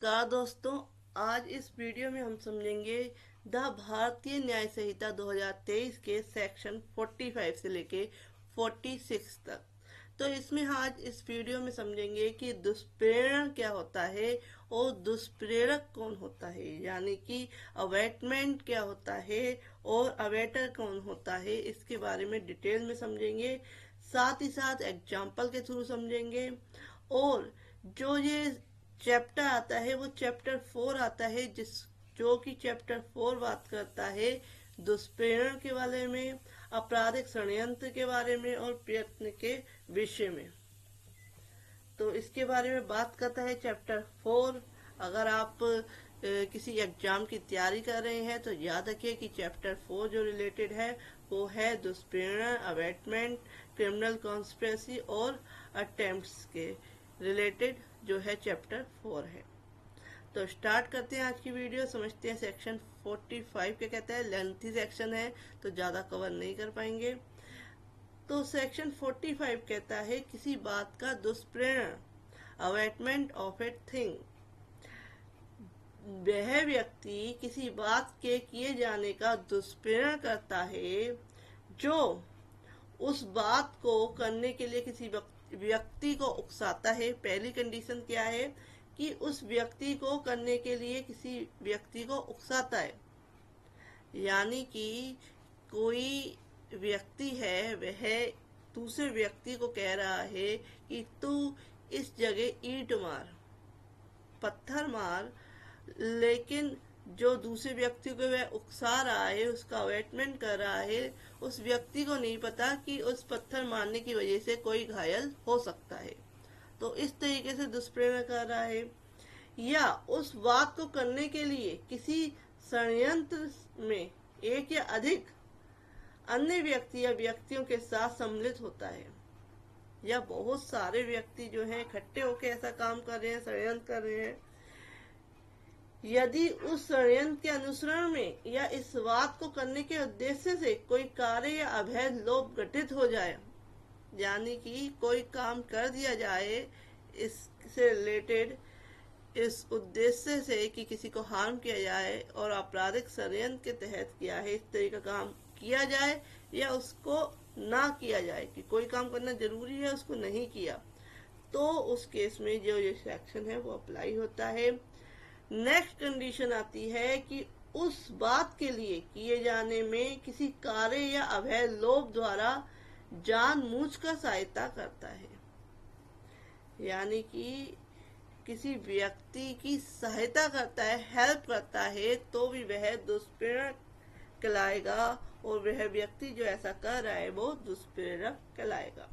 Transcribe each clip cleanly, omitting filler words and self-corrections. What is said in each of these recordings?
नमस्कार दोस्तों। आज इस वीडियो में हम समझेंगे द भारतीय न्याय संहिता 2023 के सेक्शन 45 से लेके 46 तक। तो इसमें आज इस वीडियो में समझेंगे कि दुष्प्रेरण क्या होता है और दुष्प्रेरक कौन होता है, यानी कि अवेटमेंट क्या होता है और अवेटर कौन होता है, इसके बारे में डिटेल में समझेंगे। साथ ही साथ एग्जाम्पल के थ्रू समझेंगे। और जो ये चैप्टर आता है वो चैप्टर 4 आता है, जो कि चैप्टर 4 बात करता है दुष्प्रेरण के बारे में, आपराधिक षड्यंत्र के बारे में और प्रयत्न के विषय में। तो इसके बारे में बात करता है चैप्टर 4। अगर आप किसी एग्जाम की तैयारी कर रहे हैं तो याद रखिए कि चैप्टर 4 जो रिलेटेड है वो है दुष्प्रेरण, अवेटमेंट, क्रिमिनल कॉन्स्पिरेसी और अटेम्प्ट्स के रिलेटेड जो है चैप्टर 4 है। तो स्टार्ट करते हैं आज की वीडियो। समझते हैं सेक्शन 45 क्या कहता है। लेंथी सेक्शन है तो ज़्यादा कवर नहीं कर पाएंगे। तो सेक्शन 45 कहता है किसी बात का दुष्प्रेरण, अवेटमेंट ऑफ ए थिंग। वह व्यक्ति किसी बात के किए जाने का दुष्प्रेरण करता है जो उस बात को करने के लिए किसी व्यक्ति को उकसाता है। पहली कंडीशन क्या है कि उस व्यक्ति को करने के लिए किसी व्यक्ति को उकसाता है, यानी कि कोई व्यक्ति है वह दूसरे व्यक्ति को कह रहा है कि तू इस जगह ईंट मार, पत्थर मार, लेकिन जो दूसरे व्यक्ति को वह उकसा रहा है, उसका अवेटमेंट कर रहा है, उस व्यक्ति को नहीं पता कि उस पत्थर मारने की वजह से कोई घायल हो सकता है। तो इस तरीके से दुष्प्रेरणा कर रहा है। या उस बात को करने के लिए किसी षड्यंत्र में एक या अधिक अन्य व्यक्ति या व्यक्तियों के साथ सम्मिलित होता है, या बहुत सारे व्यक्ति जो हैं इकट्ठे होकर ऐसा काम कर रहे हैं, षड्यंत्र कर रहे हैं। यदि उस षड्यंत्र के अनुसरण में या इस बात को करने के उद्देश्य से कोई कार्य या अवैध लोभ घटित हो जाए, यानी कि कोई काम कर दिया जाए इससे रिलेटेड, इस उद्देश्य से कि किसी को हार्म किया जाए और आपराधिक षड्यंत्र के तहत किया है, इस तरह का काम किया जाए या उसको ना किया जाए, कि कोई काम करना जरूरी है उसको नहीं किया, तो उस केस में जो ये सेक्शन है वो अप्लाई होता है। नेक्स्ट कंडीशन आती है कि उस बात के लिए किए जाने में किसी कार्य या अवैध लोभ द्वारा जानबूझकर सहायता करता है, यानी कि किसी व्यक्ति की सहायता करता है, हेल्प करता है, तो भी वह दुष्प्रेरक कहलाएगा, और वह व्यक्ति जो ऐसा कर रहा है वो दुष्प्रेरक कहलाएगा।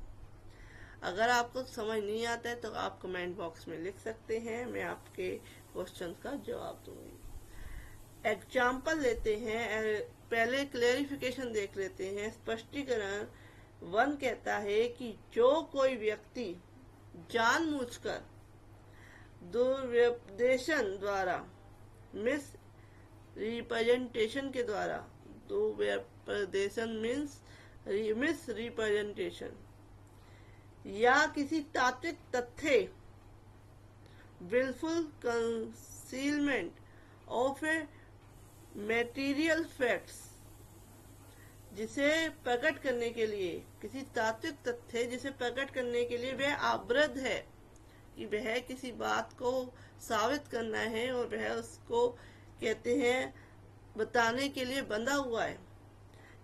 अगर आपको समझ नहीं आता है तो आप कमेंट बॉक्स में लिख सकते हैं, मैं आपके क्वेश्चन का जवाब दूंगी। एग्जाम्पल लेते हैं, पहले क्लेरिफिकेशन देख लेते हैं। स्पष्टीकरण 1 कहता है कि जो कोई व्यक्ति जानबूझकर दुर्व्यपदेशन द्वारा, मिस रिप्रेजेंटेशन के द्वारा, दुर्व्यपदेशन मीन्स मिस रिप्रेजेंटेशन, या किसी तात्विक तथ्य, wilful concealment of a material facts, जिसे प्रकट करने के लिए, किसी तात्विक तथ्य जिसे प्रकट करने के लिए वह आबद्ध है, कि वह किसी बात को साबित करना है और वह उसको कहते हैं बताने के लिए बंधा हुआ है।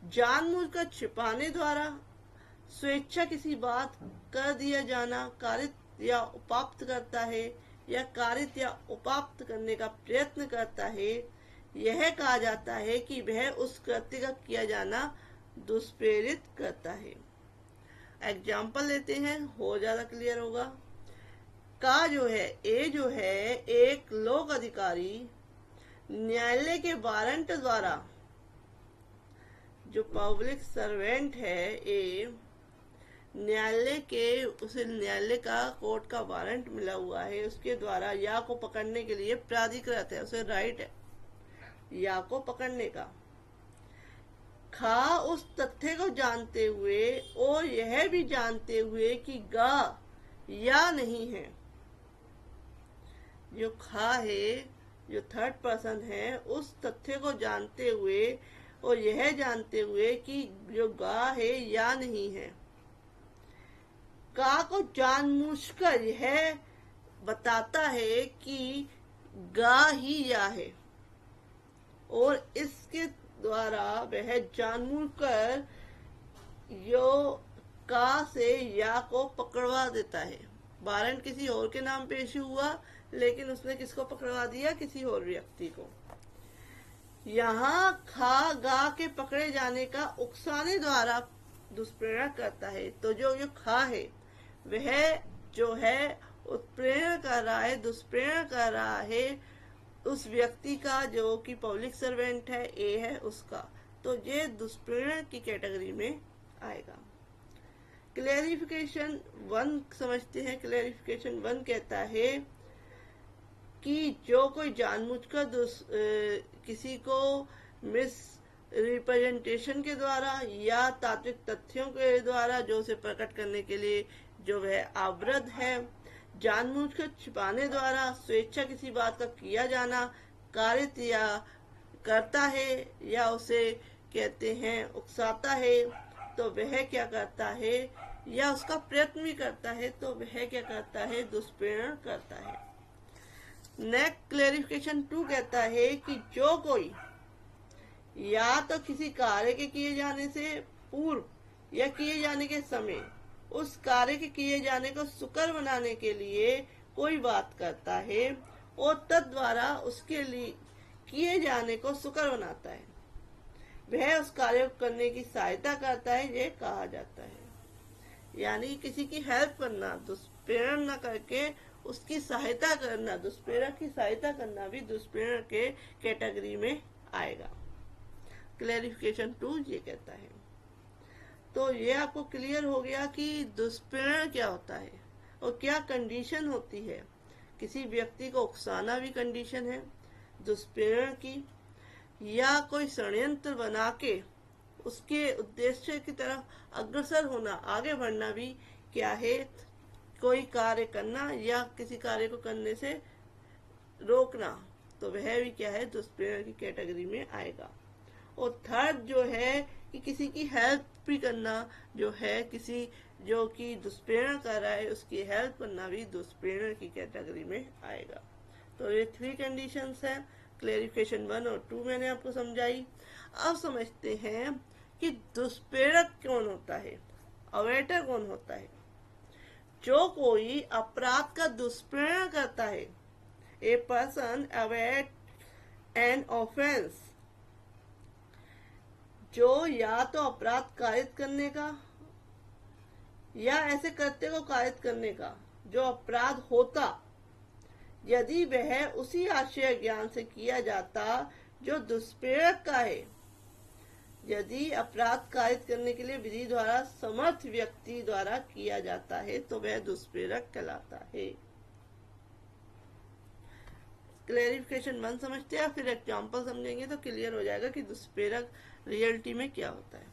जानबूझकर छिपाने द्वारा, स्वेच्छा किसी बात कर दिया जाना, कारित या उपाप्त करता है, या कारित या उपाप्त करने का प्रयत्न करता है, यह कहा जाता है कि वह उस कृत्य का किया जाना दुष्प्रेरित करता है। एग्जाम्पल लेते हैं, हो ज्यादा क्लियर होगा। का जो है, ए जो है एक लोक अधिकारी न्यायालय के वारंट द्वारा, जो पब्लिक सर्वेंट है ए, न्यायालय के, उसे न्यायालय का कोर्ट का वारंट मिला हुआ है, उसके द्वारा या को पकड़ने के लिए प्राधिकृत है, उसे राइट है या को पकड़ने का। खा उस तथ्य को जानते हुए और यह भी जानते हुए कि गा या नहीं है, जो खा है, जो थर्ड पर्सन है, उस तथ्य को जानते हुए और यह जानते हुए कि जो गा है या नहीं है, का को जानबूझकर यह बताता है कि गा ही या है, और इसके द्वारा वह जानबूझकर यो का से या को पकड़वा देता है। वारंट किसी और के नाम पे इश्यू हुआ, लेकिन उसने किसको पकड़वा दिया? किसी और व्यक्ति को। यहाँ खा गा के पकड़े जाने का उकसाने द्वारा दुष्प्रेरणा करता है। तो जो खा है वह जो है उत्प्रेरण कर रहा है, दुष्प्रेरण कर रहा है उस व्यक्ति का जो कि पब्लिक सर्वेंट है, ए है उसका। तो ये दुष्प्रेरण की कैटेगरी में आएगा। क्लैरिफिकेशन 1 समझते हैं। क्लैरिफिकेशन 1 कहता है कि जो कोई जानबूझकर किसी को मिस रिप्रेजेंटेशन के द्वारा या तात्विक तथ्यों के द्वारा जो उसे प्रकट करने के लिए जो वह आवृत है, जानबूझकर छिपाने द्वारा स्वेच्छा किसी बात का किया जाना कार्य या करता है या उसे कहते हैं उकसाता है, तो वह क्या करता है, या उसका प्रयत्न भी करता है, तो वह क्या करता है? दुष्प्रेरण करता है। नेक्स्ट क्लैरिफिकेशन 2 कहता है कि जो कोई या तो किसी कार्य के किए जाने से पूर्व या किए जाने के समय उस कार्य के किए जाने को सुकर बनाने के लिए कोई बात करता है और तद द्वारा उसके लिए किए जाने को सुकर बनाता है, वह उस कार्य को करने की सहायता करता है, ये कहा जाता है। यानी किसी की हेल्प करना, दुष्प्रेरण न करके उसकी सहायता करना, दुष्प्रेरण की सहायता करना भी दुष्प्रेरण के कैटेगरी में आएगा। क्लैरिफिकेशन 2 ये कहता है। तो ये आपको क्लियर हो गया कि दुष्प्रेरण क्या होता है और क्या कंडीशन होती है। किसी व्यक्ति को उकसाना भी कंडीशन है दुष्प्रेरण की, या कोई षड्यंत्र बना के उसके उद्देश्य की तरफ अग्रसर होना, आगे बढ़ना भी क्या है? कोई कार्य करना या किसी कार्य को करने से रोकना, तो वह भी क्या है? दुष्प्रेरण की कैटेगरी में आएगा। और थर्ड जो है कि किसी की हेल्प भी करना, जो है किसी जो कि दुष्प्रेरण कर रहा है उसकी हेल्प करना भी दुष्प्रेरण की कैटेगरी में आएगा। तो ये 3 कंडीशंस हैं। क्लैरिफिकेशन 1 और 2 मैंने आपको समझाई। अब समझते हैं कि दुष्प्रेरक कौन होता है, अवेटर कौन होता है। जो कोई अपराध का दुष्प्रेरण करता है, a person await an offence, जो या तो अपराध कारित करने का या ऐसे कृत्य को कारित करने का जो अपराध होता, यदि वह उसी आशय ज्ञान से किया जाता जो दुष्प्रेरक का है। यदि अपराध कारित करने के लिए विधि द्वारा समर्थ व्यक्ति द्वारा किया जाता है तो वह दुष्प्रेरक कहलाता है। क्लैरिफिकेशन 1 समझते हैं, फिर एग्जाम्पल समझेंगे तो क्लियर हो जाएगा कि दुष्प्रेरक रियलिटी में क्या होता है।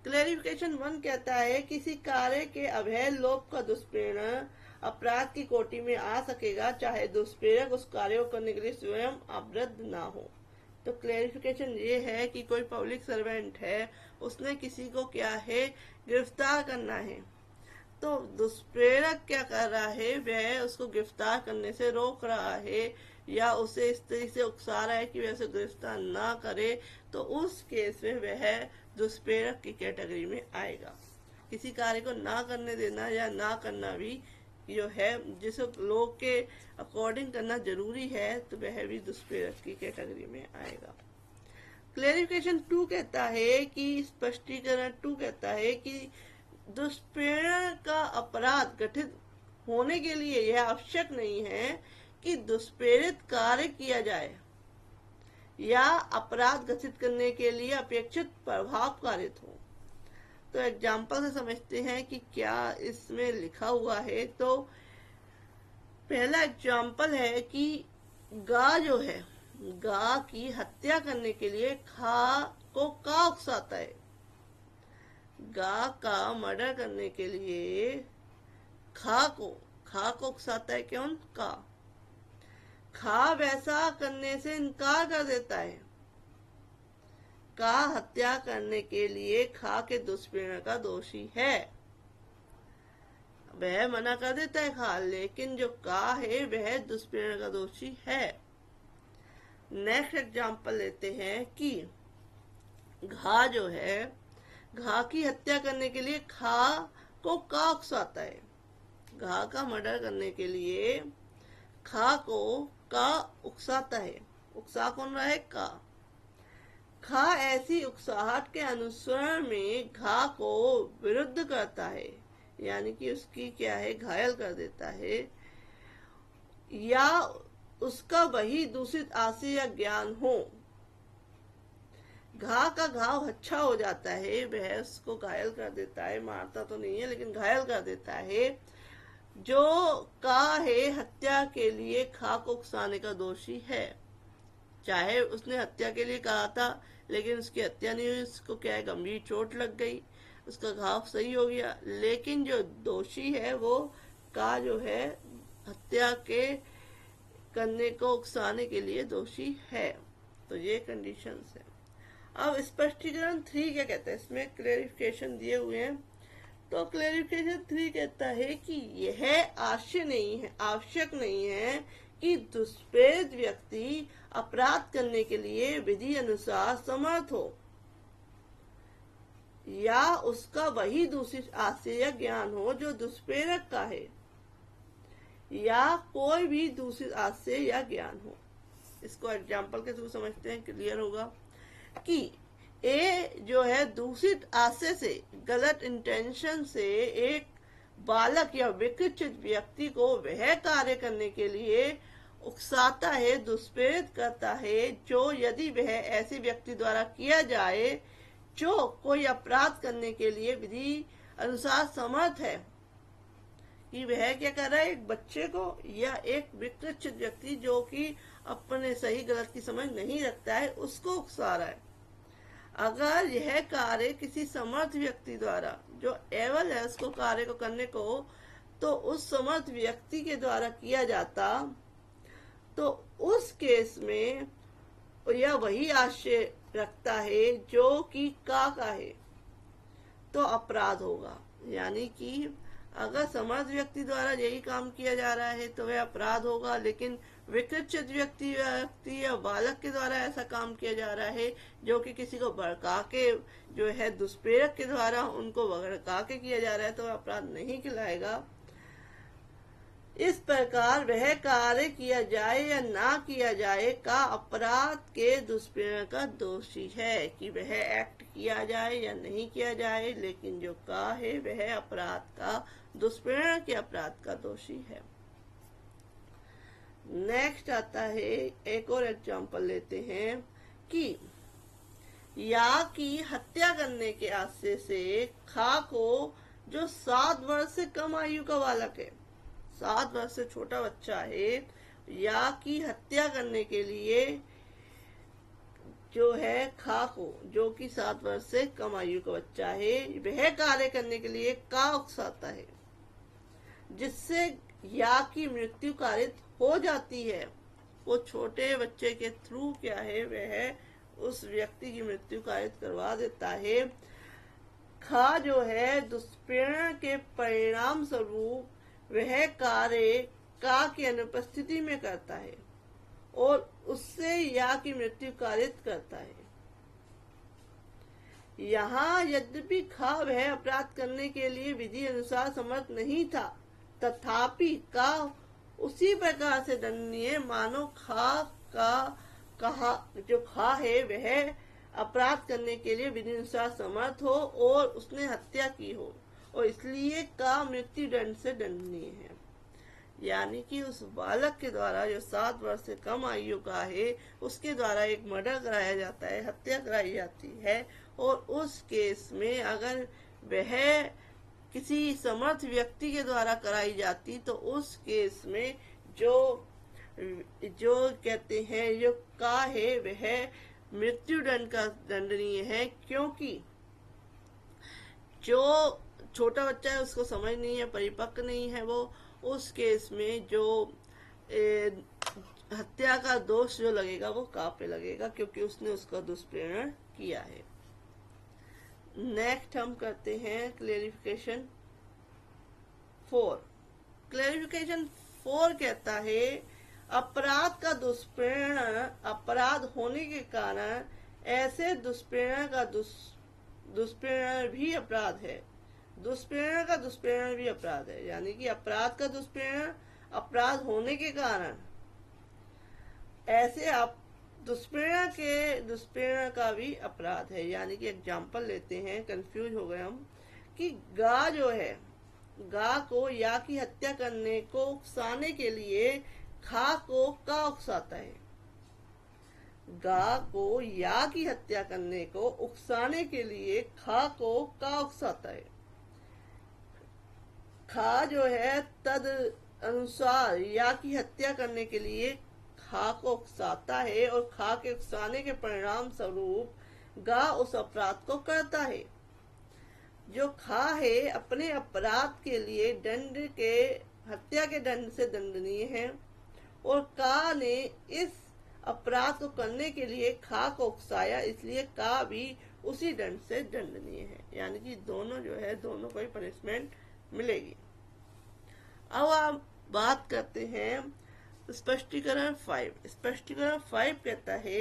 क्लैरिफिकेशन 1 कहता है किसी कार्य के अभय लोप का दुष्प्रेरण अपराध की कोटि में आ सकेगा, चाहे दुष्प्रेरक उस कार्य को करने के लिए स्वयं आवृत ना हो। तो क्लैरिफिकेशन ये है कि कोई पब्लिक सर्वेंट है, उसने किसी को क्या है? गिरफ्तार करना है। तो दुष्प्रेरक क्या कर रहा है? वह उसको गिरफ्तार करने से रोक रहा है या उसे इस तरह से उकसा रहा है कि वह उसे गिरफ्तार ना करे, तो उस केस में वह दुष्प्रेरक की कैटेगरी में आएगा। किसी कार्य को ना करने देना या ना करना भी जो है, जिसे लोग के अकॉर्डिंग करना जरूरी है, तो वह भी दुष्प्रेरक की कैटेगरी में आएगा। क्लैरिफिकेशन 2 कहता है कि स्पष्टीकरण 2 कहता है कि दुष्प्रेरण का अपराध गठित होने के लिए यह आवश्यक नहीं है कि दुष्प्रेरित कार्य किया जाए या अपराध घटित करने के लिए अपेक्षित प्रभाव कारित हो। तो एग्जाम्पल से समझते हैं कि क्या इसमें लिखा हुआ है। तो पहला एग्जाम्पल है कि गा जो है, गा की हत्या करने के लिए खा को का उकसाता है। गा का मर्डर करने के लिए खा को उकसाता है कौन? का। खा वैसा करने से इनकार कर देता है। का हत्या करने के लिए खा के दुष्प्रेरणा का दोषी है, वह मना कर देता है खा, लेकिन जो का है वह दुष्प्रेरणा का दोषी है। नेक्स्ट एग्जांपल लेते हैं कि घा जो है, घा की हत्या करने के लिए खा को का उकसाता है। घा का मर्डर करने के लिए खा को का उकसाता है। उकसा कौन रहा है? का। खा ऐसी उकसाहट के अनुसरण में घा को विरुद्ध करता है, यानी कि उसकी क्या है, घायल कर देता है, या उसका वही दूषित आशय या ज्ञान हो। घा का घाव अच्छा हो जाता है, वह उसको घायल कर देता है, मारता तो नहीं है लेकिन घायल कर देता है। जो का है हत्या के लिए खा को उकसाने का दोषी है। चाहे उसने हत्या के लिए कहा था लेकिन उसकी हत्या नहीं हुई, उसको क्या है, गंभीर चोट लग गई, उसका घाव सही हो गया, लेकिन जो दोषी है वो का जो है हत्या के करने को उकसाने के लिए दोषी है। तो ये कंडीशंस है। अब स्पष्टीकरण 3 क्या कहता है, इसमें क्लेरिफिकेशन दिए हुए हैं। तो क्लेरिफिकेशन 3 कहता है कि यह आवश्यक नहीं है कि दुष्प्रेरित व्यक्ति अपराध करने के लिए विधि अनुसार समर्थ हो, या उसका वही दूषित आशय या ज्ञान हो जो दुष्प्रेरक का है, या कोई भी दूषित आशय या ज्ञान हो। इसको एग्जाम्पल के थ्रू समझते हैं, क्लियर होगा। कि ए जो है दूषित आशय से, गलत इंटेंशन से एक बालक या विकृत व्यक्ति को वह कार्य करने के लिए उकसाता है, दुष्प्रेरित करता है, जो यदि वह ऐसे व्यक्ति द्वारा किया जाए जो कोई अपराध करने के लिए विधि अनुसार समर्थ है। कि वह क्या कर रहा है, एक बच्चे को या एक विकृत व्यक्ति जो कि अपने सही गलत की समझ नहीं रखता है, उसको उकसा रहा है। अगर यह कार्य किसी समर्थ व्यक्ति द्वारा, जो एबल है उसको कार्य को करने को, तो उस समर्थ व्यक्ति के द्वारा किया जाता, तो उस केस में यह वही आशय रखता है जो कि का है, तो अपराध होगा। यानी कि अगर समर्थ व्यक्ति द्वारा यही काम किया जा रहा है तो वह अपराध होगा, लेकिन विकृत व्यक्ति या बालक के द्वारा ऐसा काम किया जा रहा है जो कि किसी को भड़का के, जो है दुष्प्रेरक के द्वारा उनको भड़का के किया जा रहा है, तो वह अपराध नहीं कहलाएगा। इस प्रकार वह कार्य किया जाए या ना किया जाए का अपराध के दुष्प्रेरण का दोषी है। कि वह एक्ट किया जाए या नहीं किया जाए, लेकिन जो का है वह अपराध का, दुष्प्रेरण के अपराध का दोषी है। नेक्स्ट आता है, एक और एग्जांपल लेते हैं कि या की हत्या करने के आशय से खा को, जो 7 वर्ष से कम आयु का बालक है, 7 वर्ष से छोटा बच्चा है, या की हत्या करने के लिए जो है खा को, जो कि 7 वर्ष से कम आयु का बच्चा है, वह कार्य करने के लिए का उकसाता है, जिससे या की मृत्यु कारित हो जाती है। वो छोटे बच्चे के थ्रू क्या है, वह उस व्यक्ति की मृत्यु कारित करवा देता है। खा जो है दुष्प्रेरण के परिणाम स्वरूप वह कार्य का की अनुपस्थिति में करता है और उससे या की मृत्यु कारित करता है। यहाँ यद्यपि खा वह अपराध करने के लिए विधि अनुसार समर्थ नहीं था, तथापि का उसी प्रकार से दंडनीय मानो खा का कहा, जो खा है वह अपराध करने के लिए विधि अनुसार समर्थ हो और उसने हत्या की हो, और इसलिए का मृत्यु दंड से दंडनीय है। यानी कि उस बालक के द्वारा, जो 7 वर्ष से कम आयु का है, उसके द्वारा एक मर्डर कराया जाता है, हत्या कराई जाती है, और उस केस में अगर वह किसी समर्थ व्यक्ति के द्वारा कराई जाती, तो उस केस में जो कहते हैं जो का है वह मृत्यु दंड का दंडनीय है, क्योंकि जो छोटा बच्चा है उसको समझ नहीं है, परिपक्व नहीं है वो, उस केस में जो हत्या का दोष जो लगेगा वो का पे लगेगा, क्योंकि उसने उसका दुष्प्रेरण किया है। नेक्स्ट हम करते हैं क्लेरिफिकेशन 4। क्लेरिफिकेशन 4 कहता है अपराध का दुष्प्रेरण अपराध होने के कारण ऐसे दुष्प्रेरण का दुष्प्रेरण भी अपराध है। दुष्प्रेरण का दुष्प्रेरण भी अपराध है, यानी कि अपराध का दुष्प्रेरण अपराध होने के कारण ऐसे आप दुष्प्रेरण का भी अपराध है। यानी कि एग्जाम्पल लेते हैं, कंफ्यूज हो गए हम, कि गा जो है, गा को या की हत्या करने को उकसाने के लिए खा को का उकसाता है। गा को या की हत्या करने को उकसाने के लिए खा को का उकसाता है। खा जो है तद अनुसार या की हत्या करने के लिए खा को उकसाता है, और खा के उकसाने के परिणाम स्वरूप गा उस अपराध को करता है। जो खा है अपने अपराध के लिए दंड के हत्या के दंड से दंडनीय है, और का ने इस अपराध को करने के लिए खा को उकसाया, इसलिए का भी उसी दंड से दंडनीय है। यानी कि दोनों जो है, दोनों को ही पनिशमेंट मिलेगी। अब आप बात करते हैं स्पष्टीकरण 5। स्पष्टीकरण 5 कहता है,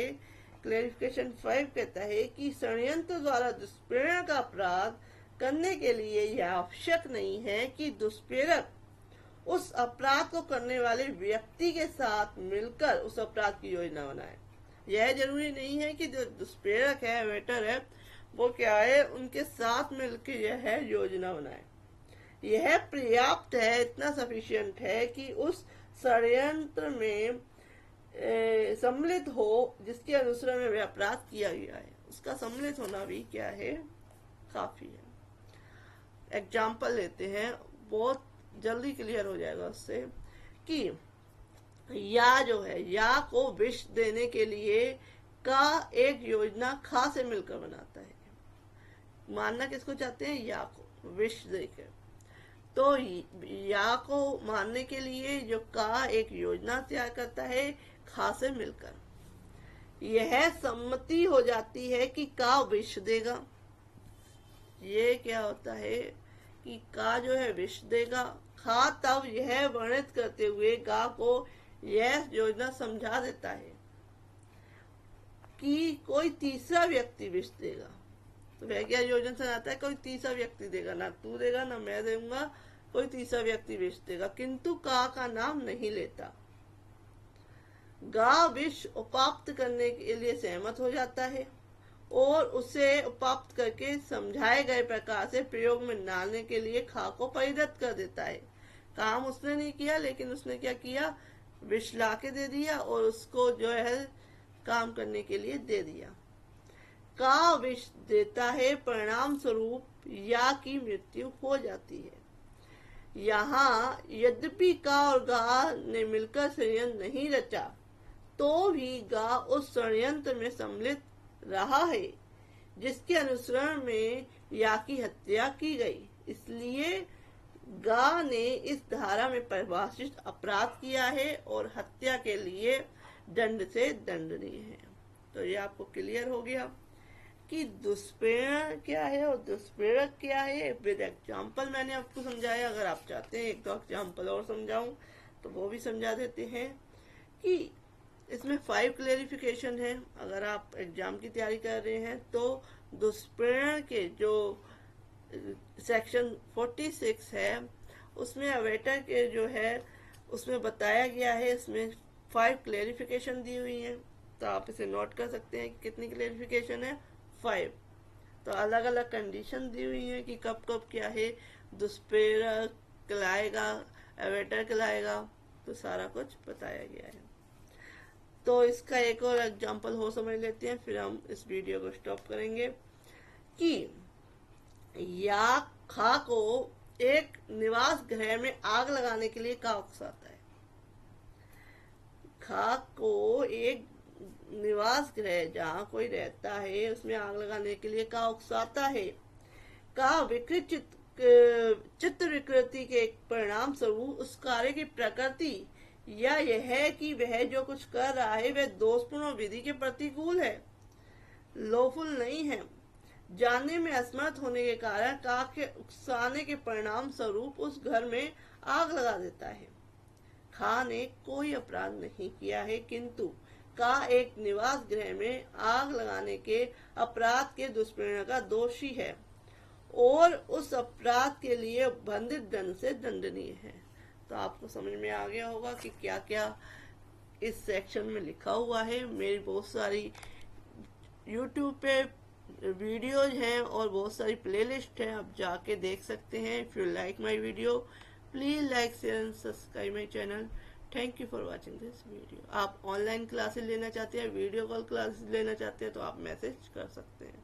क्लेरिफिकेशन 5 कहता है कि षड्यंत्र द्वारा दुष्प्रेरण का अपराध करने के लिए यह आवश्यक नहीं है कि दुष्प्रेरक उस अपराध को करने वाले व्यक्ति के साथ मिलकर उस अपराध की योजना बनाए। यह जरूरी नहीं है कि जो दुष्प्रेरक है, वेटर है, वो क्या है, उनके साथ मिलकर यह योजना बनाए। यह पर्याप्त है, इतना सफिशिएंट है कि उस षड्यंत्र में सम्मिलित हो जिसके अनुसरण में वह अपराध किया गया है, उसका सम्मिलित होना भी क्या है, काफी है। एग्जाम्पल लेते हैं, बहुत जल्दी क्लियर हो जाएगा उससे, कि या जो है, या को विष देने के लिए का एक योजना खा से मिलकर बनाता है। मानना किसको चाहते हैं, या को विष देकर। तो या को मारने के लिए जो का एक योजना तैयार करता है खा से मिलकर, यह सम्मति हो जाती है कि का विष देगा। ये क्या होता है कि का जो है विष देगा। खा तब यह वर्णित करते हुए गा को यह योजना समझा देता है कि कोई तीसरा व्यक्ति विष देगा। तो वह क्या योजना सुनाता है, कोई तीसरा व्यक्ति देगा, ना तू देगा ना मैं दूंगा, कोई तीसरा व्यक्ति विष देगा, किंतु का नाम नहीं लेता। गा विष उपाप्त करने के लिए सहमत हो जाता है और उसे उपाप्त करके समझाए गए प्रकार से प्रयोग में डालने के लिए खा को परिणत कर देता है। काम उसने नहीं किया, लेकिन उसने क्या किया, विष ला के दे दिया और उसको जो है काम करने के लिए दे दिया। का विष देता है, परिणाम स्वरूप या की मृत्यु हो जाती है। यहाँ यद्यपि का और गा ने मिलकर षड्यंत्र नहीं रचा, तो भी गा उस षड्यंत्र में सम्मिलित रहा है जिसके अनुसरण में या की हत्या की गई। इसलिए गा ने इस धारा में परिभाषित अपराध किया है और हत्या के लिए दंड से दंडनीय है। तो ये आपको क्लियर हो गया कि दुष्प्रेरण क्या है और दुष्प्रेरक क्या है। विद एग्जाम्पल मैंने आपको समझाया। अगर आप चाहते हैं एक दो एग्जाम्पल और समझाऊं तो वो भी समझा देते हैं कि इसमें 5 क्लेरिफिकेशन है। अगर आप एग्जाम की तैयारी कर रहे हैं तो दुष्प्रेरण के जो सेक्शन 46 है उसमें अवेटर के जो है उसमें बताया गया है, इसमें 5 क्लेरिफिकेशन दी हुई हैं। तो आप इसे नोट कर सकते हैं कि कितनी क्लेरिफिकेशन है, 5। तो अलग अलग कंडीशन दी हुई है कि कब कब क्या है, दुष्प्रेरक कहलाएगा, अवेटर कहलाएगा, तो सारा कुछ बताया गया है। तो इसका एक और एग्जांपल हो समझ लेते हैं, फिर हम इस वीडियो को स्टॉप करेंगे। कि या खा को एक निवास गृह में आग लगाने के लिए का उकसाता है। खा को एक निवास गृह जहाँ कोई रहता है उसमें आग लगाने के लिए का उकसाता है। का विकृत चित्त विकृति के परिणाम स्वरूप उस कार्य की प्रकृति या यह है कि वह जो कुछ कर रहा है वह दोषपूर्ण विधि के प्रतिकूल है, लॉफुल नहीं है। जानने में असमर्थ होने के कारण का के उकसाने के परिणाम स्वरूप उस घर में आग लगा देता है। खा ने कोई अपराध नहीं किया है, किंतु का एक निवास गृह में आग लगाने के अपराध के दुष्परिणाम का दोषी है और उस अपराध के लिए बंधित दंड से दंडनीय है। तो आपको समझ में आ गया होगा कि क्या क्या इस सेक्शन में लिखा हुआ है। मेरी बहुत सारी YouTube पे वीडियोज हैं और बहुत सारी प्लेलिस्ट हैं, आप जाके देख सकते हैं। If you like my video please like share and subscribe my channel. Thank you for watching this video. आप ऑनलाइन क्लासेस लेना चाहते हैं, वीडियो कॉल क्लासेस लेना चाहते हैं तो आप मैसेज कर सकते हैं।